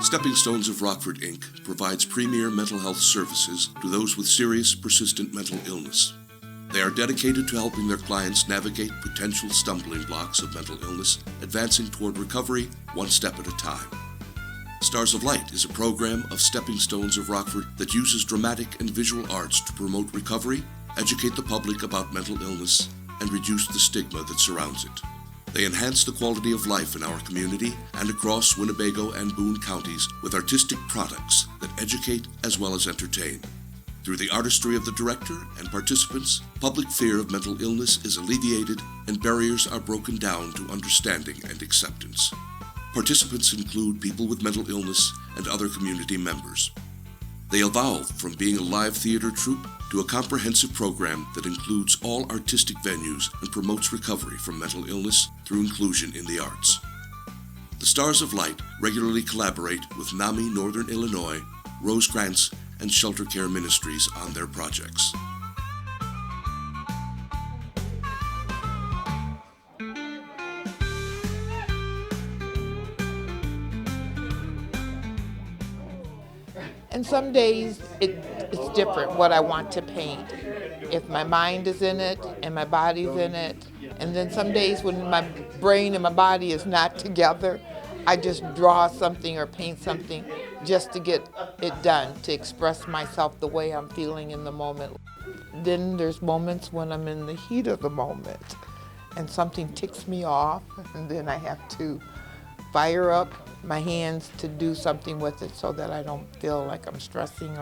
Stepping Stones of Rockford, Inc. provides premier mental health services to those with serious, persistent mental illness. They are dedicated to helping their clients navigate potential stumbling blocks of mental illness, advancing toward recovery one step at a time. Stars of Light is a program of Stepping Stones of Rockford that uses dramatic and visual arts to promote recovery, educate the public about mental illness, and reduce the stigma that surrounds it. They enhance the quality of life in our community and across Winnebago and Boone counties with artistic products that educate as well as entertain. Through the artistry of the director and participants, public fear of mental illness is alleviated and barriers are broken down to understanding and acceptance. Participants include people with mental illness and other community members. They evolved from being a live theater troupe to a comprehensive program that includes all artistic venues and promotes recovery from mental illness through inclusion in the arts. The Stars of Light regularly collaborate with NAMI Northern Illinois, Rosecrans, and Shelter Care Ministries on their projects. And some days it's different what I want to paint. If my mind is in it and my body's in it. And then some days when my brain and my body is not together, I just draw something or paint something just to get it done, to express myself the way I'm feeling in the moment. Then there's moments when I'm in the heat of the moment and something ticks me off, and then I have to fire up my hands to do something with it so that I don't feel like I'm stressing.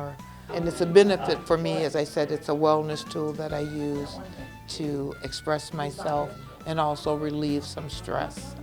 And it's a benefit for me. As I said, it's a wellness tool that I use to express myself and also relieve some stress.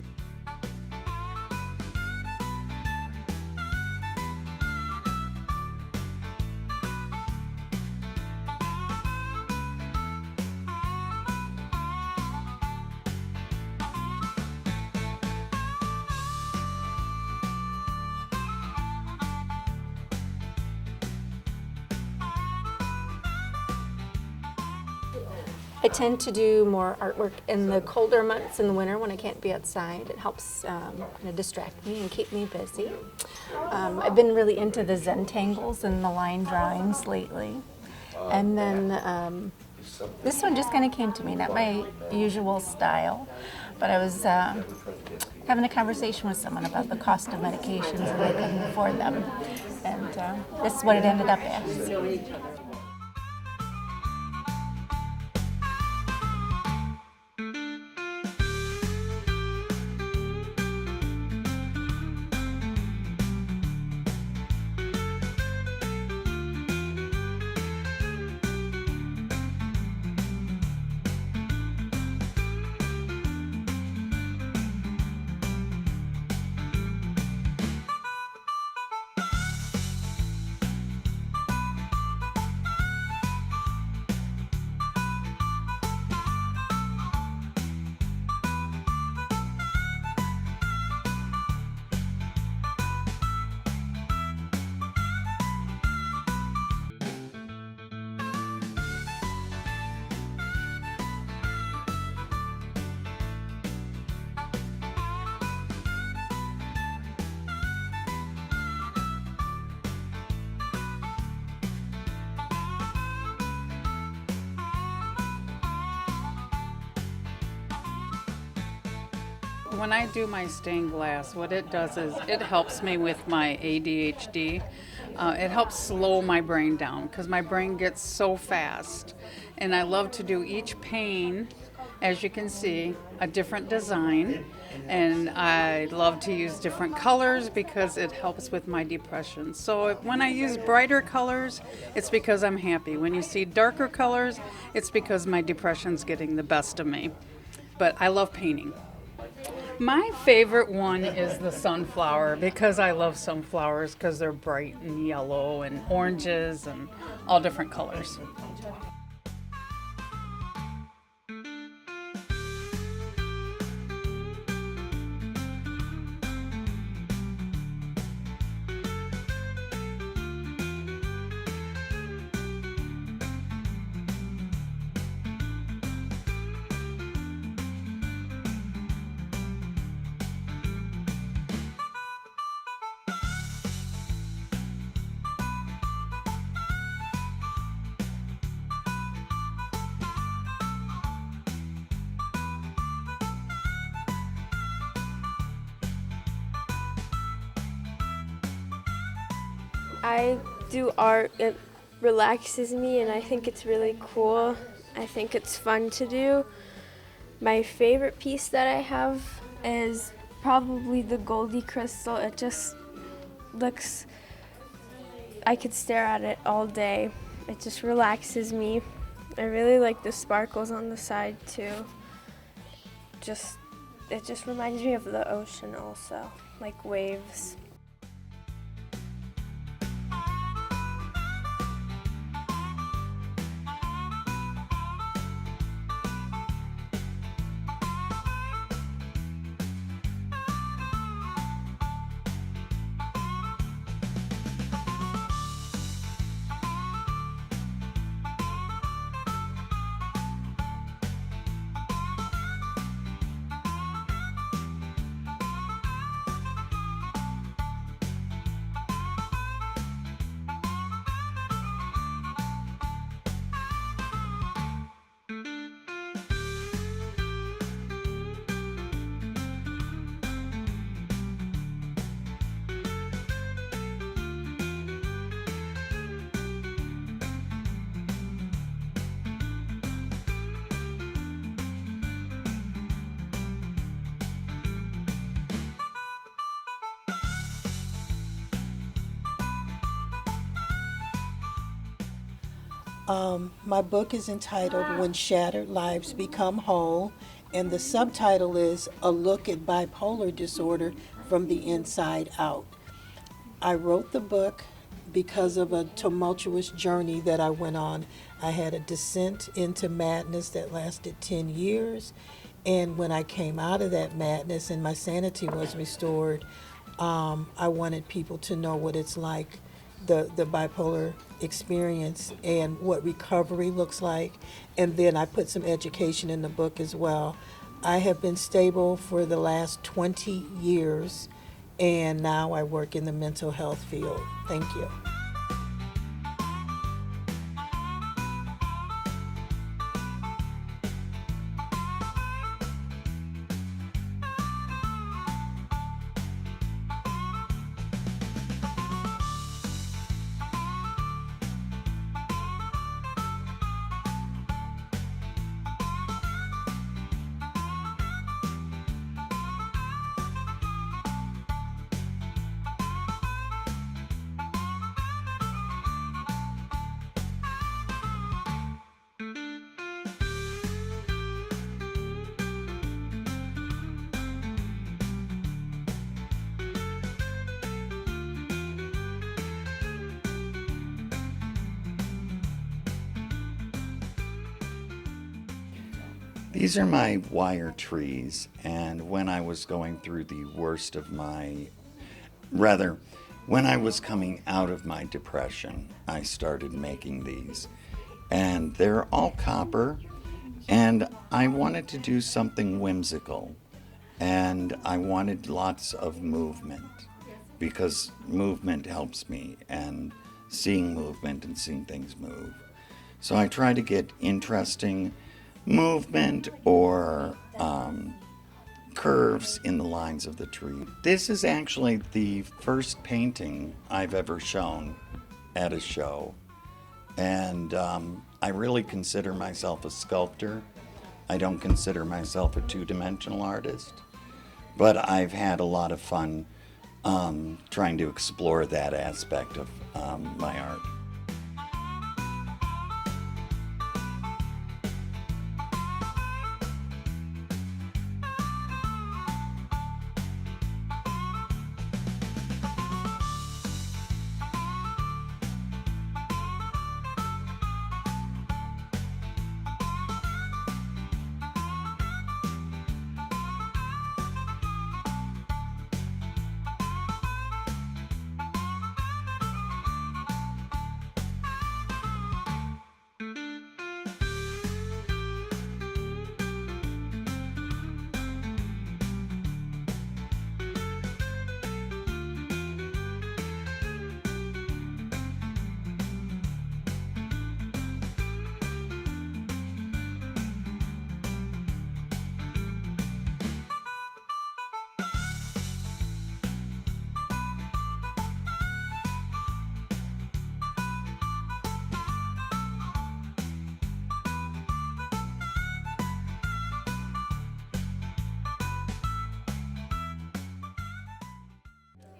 I tend to do more artwork in the colder months in the winter when I can't be outside. It helps kind of distract me and keep me busy. I've been really into the Zentangles and the line drawings lately. And then this one just kind of came to me, not my usual style, but I was having a conversation with someone about the cost of medications and I couldn't afford them. And this is what it ended up as. When I do my stained glass, what it does is it helps me with my ADHD. It helps slow my brain down because my brain gets so fast. And I love to do each pane, as you can see, a different design. And I love to use different colors because it helps with my depression. So when I use brighter colors, it's because I'm happy. When you see darker colors, it's because my depression's getting the best of me. But I love painting. My favorite one is the sunflower because I love sunflowers because they're bright and yellow and oranges and all different colors. I do art. It relaxes me and I think it's really cool. I think it's fun to do. My favorite piece that I have is probably the Goldie crystal. It just looks, I could stare at it all day. It just relaxes me. I really like the sparkles on the side too. It just reminds me of the ocean also, like waves. My book is entitled When Shattered Lives Become Whole, and the subtitle is A Look at Bipolar Disorder from the Inside Out. I wrote the book because of a tumultuous journey that I went on. I had a descent into madness that lasted 10 years, and when I came out of that madness and my sanity was restored, I wanted people to know what it's like, the bipolar experience and what recovery looks like. And then I put some education in the book as well. I have been stable for the last 20 years, and now I work in the mental health field. Thank you. These are my wire trees, and when I was going through the worst of when I was coming out of my depression, I started making these. And they're all copper, and I wanted to do something whimsical, and I wanted lots of movement, because movement helps me, and seeing movement and seeing things move. So I try to get interesting movement or curves in the lines of the tree. This is actually the first painting I've ever shown at a show, and I really consider myself a sculptor. I don't consider myself a two-dimensional artist, but I've had a lot of fun trying to explore that aspect of my art.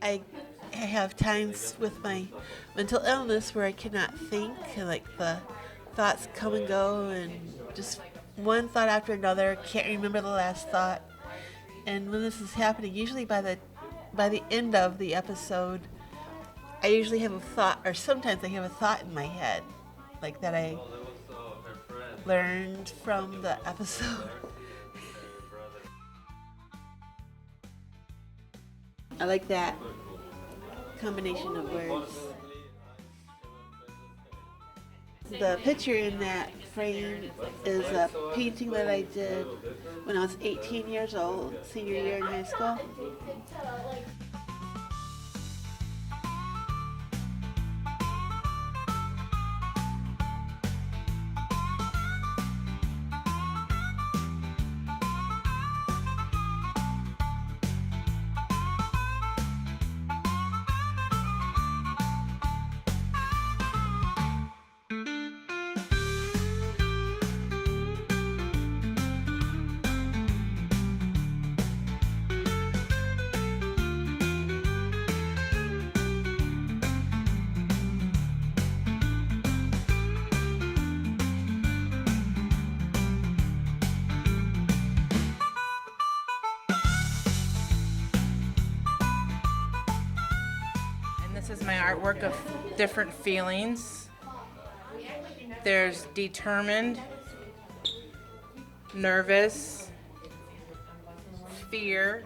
I have times with my mental illness where I cannot think, like the thoughts come and go, and just one thought after another. Can't remember the last thought. And when this is happening, usually by the end of the episode, I usually have a thought, or sometimes I have a thought in my head, like that I learned from the episode. I like that combination of words. The picture in that frame is a painting that I did when I was 18 years old, senior year in high school. This is my artwork of different feelings. There's determined, nervous, fear,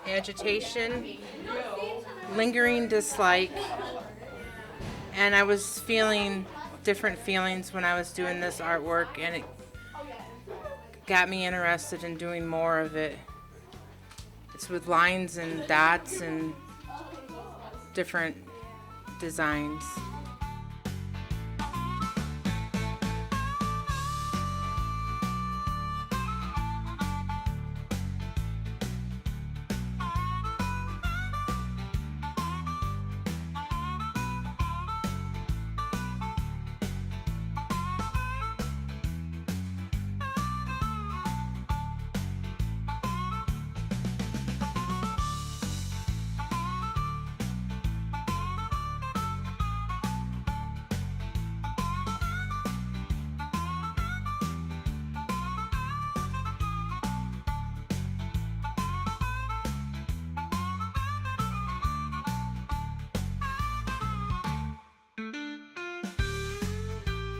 agitation, lingering dislike, and I was feeling different feelings when I was doing this artwork, and it got me interested in doing more of it. It's with lines and dots and different designs.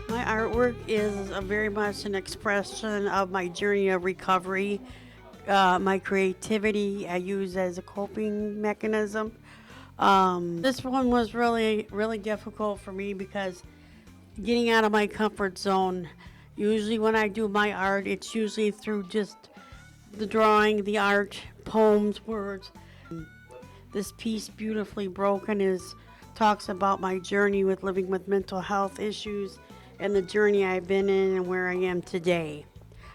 My artwork is very much an expression of my journey of recovery, my creativity I use as a coping mechanism. This one was really difficult for me because getting out of my comfort zone. Usually when I do my art, it's usually through just the drawing, the art, poems, words. This piece, Beautifully Broken, talks about my journey with living with mental health issues and the journey I've been in and where I am today.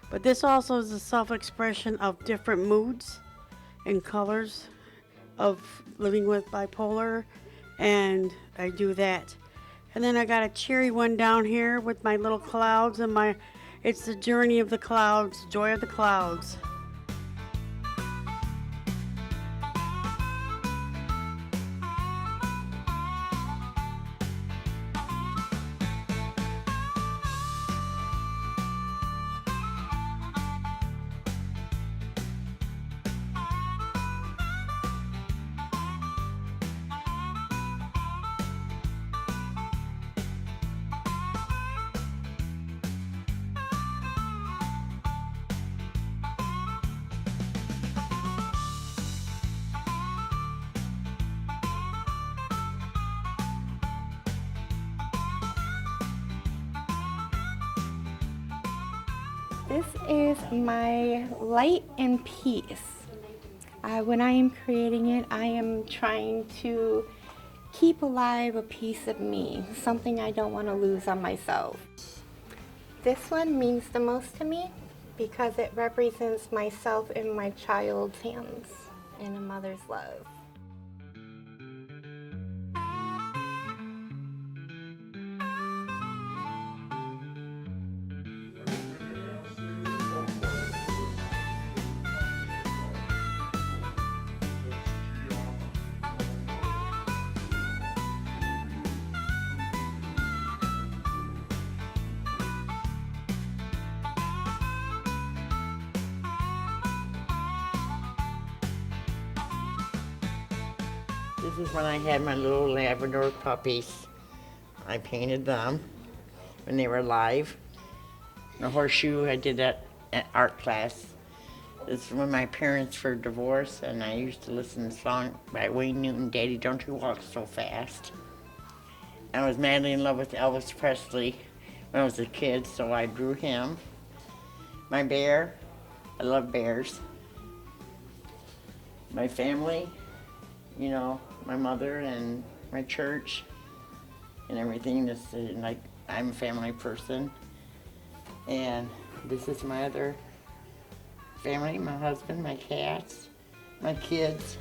But this also is a self-expression of different moods and colors of living with bipolar, and I do that. And then I got a cherry one down here with my little clouds, and it's the journey of the clouds, joy of the clouds. This is my light and peace. When I am creating it, I am trying to keep alive a piece of me, something I don't want to lose on myself. This one means the most to me because it represents myself in my child's hands and a mother's love. This is when I had my little Labrador puppies. I painted them when they were alive. The horseshoe, I did that at art class. This is when my parents were divorced, and I used to listen to the song by Wayne Newton, Daddy, Don't You Walk So Fast. I was madly in love with Elvis Presley when I was a kid, so I drew him. My bear, I love bears. My family, you know, my mother and my church and everything. This is like, I'm a family person. And this is my other family, my husband, my cats, my kids,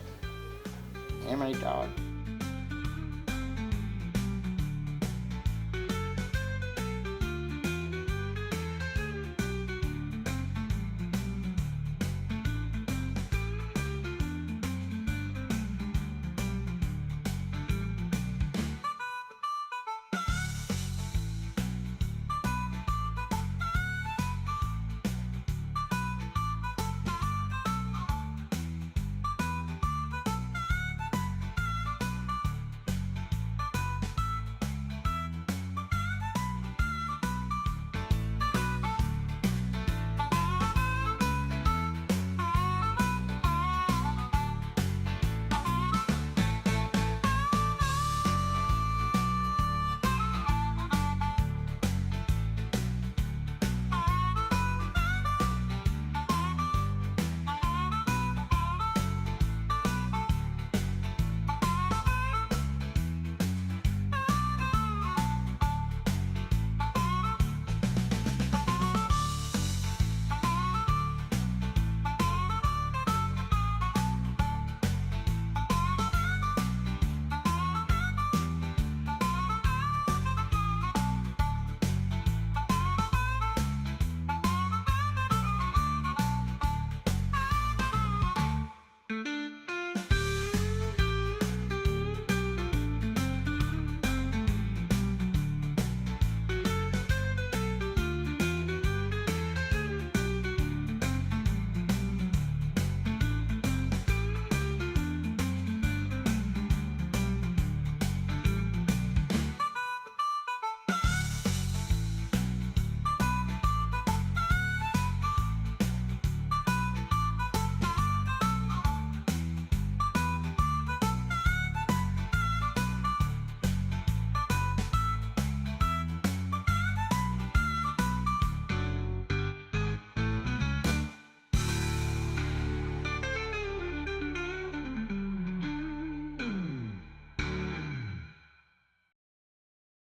and my dog.